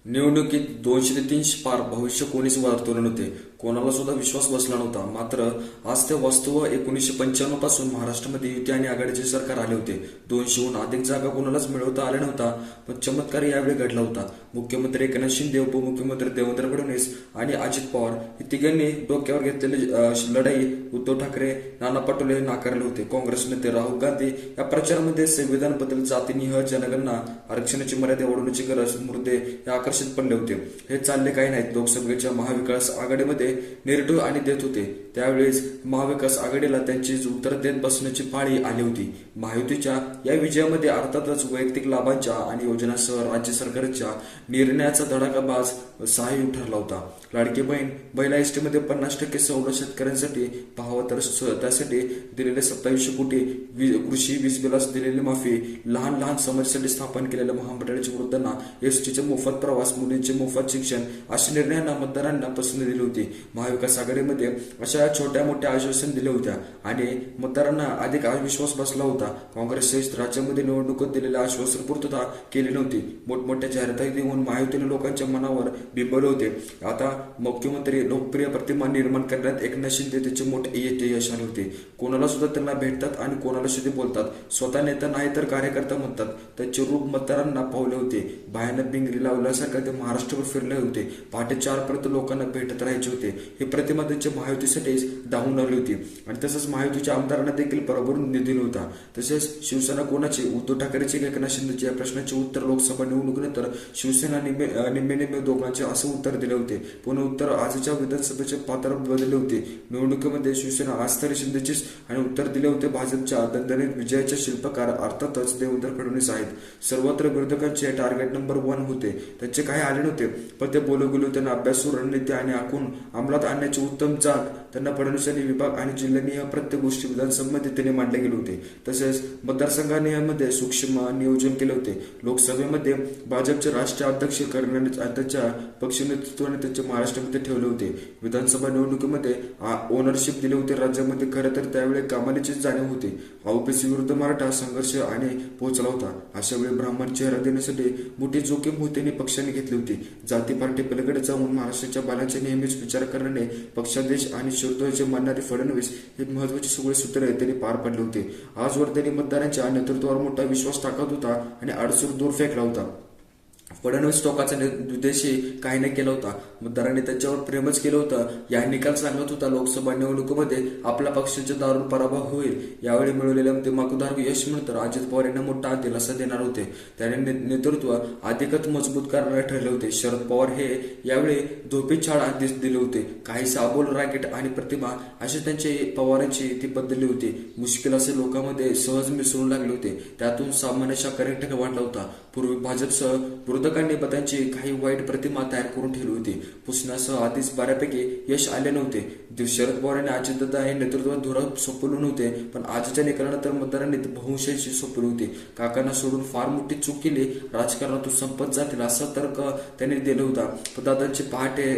निवडणुकीत 200 ते 300 पार भविष्य कोणीच वर्तवले नव्हते. कोणाला सुद्धा विश्वास बसला नव्हता. मात्र आज ते वास्तव 1995 पासून महाराष्ट्रामध्ये युती आणि आघाडीचे सरकार आले होते. 200हून अधिक जागा कोणालाच मिळवता आल्या नव्हता. पण चमत्कार यावेळी घडला होता. मुख्यमंत्री एकनाथ शिंदे, उपमुख्यमंत्री देवेंद्र फडणवीस आणि अजित पवार हे तिघांनी डोक्यावर घेतलेली लढाई उद्धव ठाकरे, नाना पटोले नाकारले होते. काँग्रेस नेते राहुल गांधी या प्रचारामध्ये संविधान बदल, जातीनिहाय जनगणना, आरक्षणाची मर्यादा वाढवण्याची गरज मुद्दे हे आकर्षित पडले होते. हे चालले काही नाहीत. लोकसभेच्या महाविकास आघाडीमध्ये नेरेटिव्ह आणि देत होते. त्यावेळेस महाविकास आघाडीला त्यांची उत्तर देत बसण्याची पाळी आली होती. महायुतीच्या या विजयामध्ये अर्थातच वैयक्तिक लाभांच्या आणि योजनांसह राज्य सरकारच्या निर्णयाचा धडाकाबाज सहाय्य ठरला होता. लाडकी बहीण महिला एसटीमध्ये 50% सवलत शेतकऱ्यांसाठी पाहावं तर त्यासाठी दिलेले 2700 कोटी, कृषी वीज बिलास दिलेली माफी, लहान लहान समस्येसाठी स्थापन केलेल्या महामंडळाच्या वृद्धांना एसटीचे मोफत प्रवास, मुलींचे मोफत शिक्षण अशा निर्णयांना मतदारांना पसंती दिली होती. महाविकास आघाडीमध्ये अशा छोट्या मोठ्या आश्वासन दिल्या होत्या आणि मतदारांना अधिक विश्वास बसला होता. काँग्रेस सहित राज्यामध्ये निवडणुकीत दिलेल्या आश्वासन पूर्तता केली नव्हती. मोठमोठ्या जाहिराती देऊन महायुतीने लोकांच्या मनावर बिंबवले होते. आता मुख्यमंत्री लोकप्रिय प्रतिमा निर्माण करण्यात एकनाथ शिंदे त्याचे मोठे यश आले होते. कोणाला सुद्धा त्यांना भेटतात आणि कोणाला सुद्धा बोलतात. स्वतः नेता नाही तर कार्यकर्ता म्हणतात. त्याचे रूप मतदारांना पावले होते. भयानक बिंगरी लावल्यासारखं ते महाराष्ट्रभर फिरले होते. पहाटे 4 पर्यंत लोकांना भेटत राहायचे होते. ही प्रतिमा त्यांच्या महायुतीसाठीच धावून आली होती आणि तसंच महायुतीच्या आमदारांना देखील बरोबरून दिला होता. तसेच शिवसेना कोणाची, उद्धव ठाकरेची एकनाथ शिंदेची या प्रश्नाचे उत्तर लोकसभा निवडणुकीनंतर शिवसेना निम्मे दोघांचे असं उत्तर दिले होते. पण उत्तर आजच्या विधानसभेचे पात्र बदलले होते. निवडणुकीमध्ये शिवसेना आज तरी शिंदेचीच आणि उत्तर दिले होते भाजपच्या दणदणीत विजयाचे शिल्पकार अर्थातच देवेंद्र फडणवीस आहेत. सर्वत्र विरोधकांचे टार्गेट नंबर 1 होते. त्याचे काही आले नव्हते, पण ते बोलू गेलो. त्यांना अभ्यासू रणनीती आणि आखून अंमलात आणण्याचे उत्तम जाग त्यांना फडणवीसांनी विभाग आणि जिल्ह्यानिहाय प्रत्येक गोष्टी विधानसभेमध्ये त्यांनी मांडले गेले होते. तसेच मतदारसंघानिहायमध्ये सूक्ष्म नियोजन केले होते. लोकसभेमध्ये भाजपचे राष्ट्रीय अध्यक्ष करण्याने त्याच्या पक्ष नेतृत्वाने त्यांचे महाराष्ट्रामध्ये ठेवले होते. विधानसभा निवडणुकीमध्ये ओनरशिप दिले होते राज्यामध्ये. खरं तर त्यावेळी कमालीची जाणीव होती. ओबीसी विरुद्ध मराठा संघर्ष आणि पोहोचला होता. अशा वेळी ब्राह्मण चेहरा देण्यासाठी मोठी जोखीम मोदींनी पक्षाने घेतली होती. जाती पार्टी पलीकडे जाऊन महाराष्ट्राच्या बालांचे नेहमीच विचार करण्याने पक्षादेश आणि शिवध्वजाचे मानणारे फडणवीस हे महत्वाचे सगळे सूत्र त्यांनी पार पडले होते. आजवर त्यांनी मतदारांच्या नेतृत्वावर मोठा विश्वास टाकत होता आणि अडसूर दूर फेकला होता. फडणवीस टोकाचा उद्देशी काही नाही केला होता. मतदारांनी त्यांच्यावर प्रेमच केलं होतं. या निकाल सांगत होता लोकसभा निवडणुकीमध्ये आपल्या पक्षाचा दारुण पराभव होईल. यावेळी मिळवलेल्या दिमागदार यश नंतर अजित पवार यांना मोठा दिलासा देणार होते. त्याने नेतृत्व अधिकच मजबूत करणारे ठरले होते. शरद पवार हे यावेळी धोपी छाड आदेश दिले होते. काही साबोल, राकेट आणि प्रतिमा अशी त्यांची पवारांची ती बदलली होती. मुश्किल असे लोकांमध्ये सहज मिसळून लागले होते. त्यातून सामान्य करेक्टर वाढला होता. पूर्वी भाजपसह विरोधकांनी त्यांची काही वाईट प्रतिमा तयार करून ठेवली होती. पुसण्यासह आधीच बऱ्यापैकी यश आले नव्हते. शरद पवार आणि अजितदादा हे नेतृत्वात धोरण सोपवले नव्हते. पण आजच्या निकालानंतर मतदारांनी बहुशेची सोपवली होती. काकांना सोडून फार मोठी चूक केली, राजकारणातून संपत जातील असा तर्क त्यांनी दिला होता. पण दादांची पहाटे